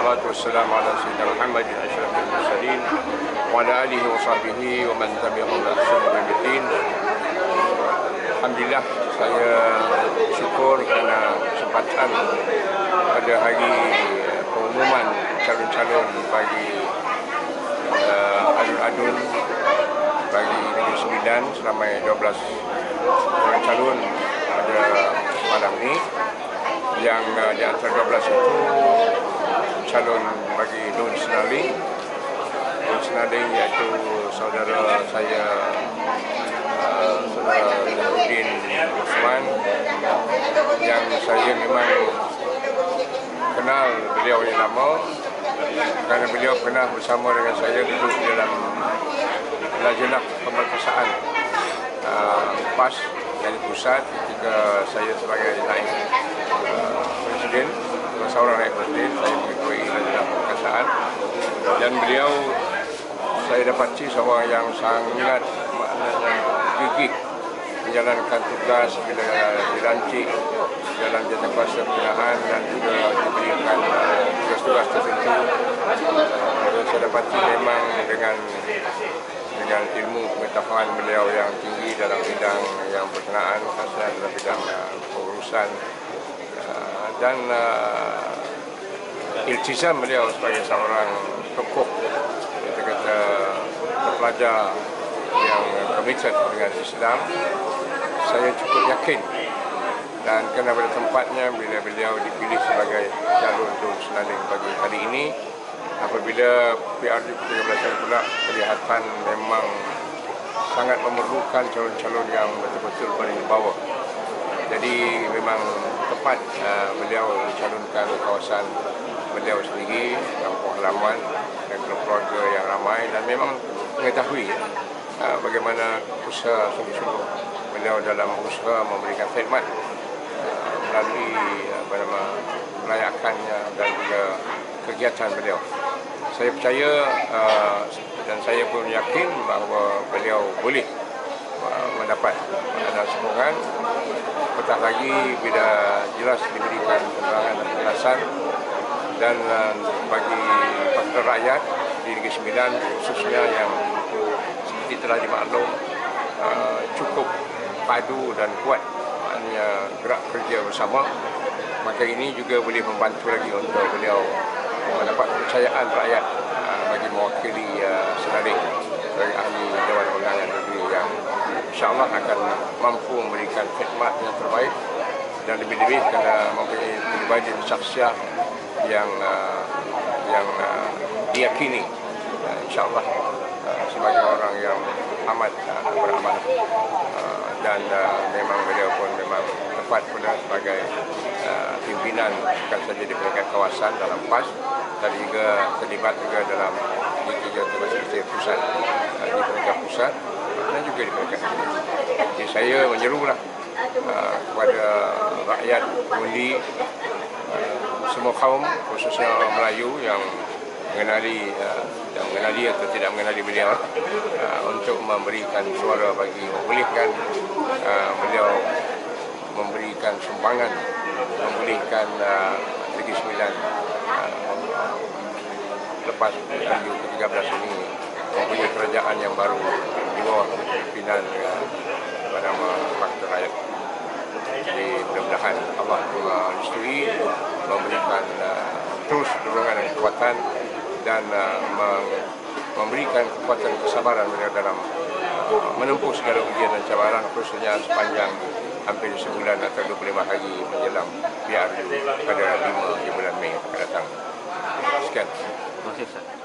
wassalatu wassalamu ala sayyidina Muhammadin asyrafil mursalin wa ala alihi wa sahbihi wa man tabi'ahum bi ihsan ila yaumil. Alhamdulillah, saya syukur kerana kesempatan pada hari pengumuman calon-calon bagi alun-alun bagi Negeri Sembilan seramai 12 calon pada malam ini, yang di antara 12 itu calon bagi Dun Senaling iaitu saudara saya, saudara Nurdin Usman, yang saya memang kenal beliau yang lama kerana beliau pernah bersama dengan saya duduk dalam lajnah pemerkasaan PAS dari pusat ketika saya sebagai naib presiden, seorang naib presiden, saya mengikuti lajnah pemerkasaan, dan beliau saya dapati seorang yang sangat maknanya gigih menjalankan tugas bila dilantik dalam jawatankuasa pembinaan dan juga diberikan tugas-tugas tertentu. Saya dapati memang dengan ilmu pengetahuan beliau yang tinggi dalam bidang yang berkenaan, khasnya dalam bidang pengurusan dan iltizam beliau sebagai seorang tokoh, kata pelajar yang committed dengan Islam. Saya cukup yakin, dan kerana pada tempatnya bila beliau dipilih sebagai calon Dun Senaling bagi kali ini, apabila PRU ke-13 pula kelihatan memang sangat memerlukan calon-calon yang betul-betul paling bawah. Jadi memang tepat beliau mencalonkan kawasan beliau sendiri, kampung halaman dan keluarga yang ramai, dan memang mengetahui bagaimana usaha sungguh-sungguh beliau dalam usaha memberikan khidmat melalui merayakannya dan juga kegiatan beliau. Saya percaya dan saya pun yakin bahawa beliau boleh mendapat sokongan, apatah lagi bila jelas diberikan penerangan dan penjelasan, dan bagi faktor rakyat di Negeri Sembilan khususnya yang seperti telah dimaklum cukup padu dan kuat, maknanya gerak kerja bersama, maka ini juga boleh membantu lagi untuk beliau mendapat kepercayaan rakyat bagi mewakili Senaling sebagai ahli Dewan Undangan Negeri yang insyaAllah akan mampu memberikan khidmat yang terbaik, dan lebih-lebih kerana mempunyai pribadi syakhsiah yang diyakini insyaAllah sebagai orang yang amat beramal, dan memang beliau pun memang tepat pula sebagai pimpinan bukan saja di peringkat kawasan dalam PAS, dan juga terlibat juga dalam di jawatankuasa pusat, di peringkat pusat dan juga di peringkat negeri. Jadi saya menyerulah kepada rakyat undi, semua kaum khususnya Melayu yang mengenali atau tidak mengenali beliau, untuk memberikan suara bagi membolehkan beliau memberikan sumbangan, membolehkan Negeri Sembilan lepas PRU ke-13 ini mempunyai kerajaan yang baru di bawah pimpinan bernama Faktor Rakyat. Jadi mudah-mudahan Allah merestui, memberikan terus dorongan dan kekuatan, dan memberikan kekuatan kesabaran beliau dalam menempuh segala ujian dan cabaran, khususnya sepanjang hampir sebulan atau 25 hari menjelang PRU pada 5 bulan Mei akan datang. Sekian. Terima kasih, Ustaz.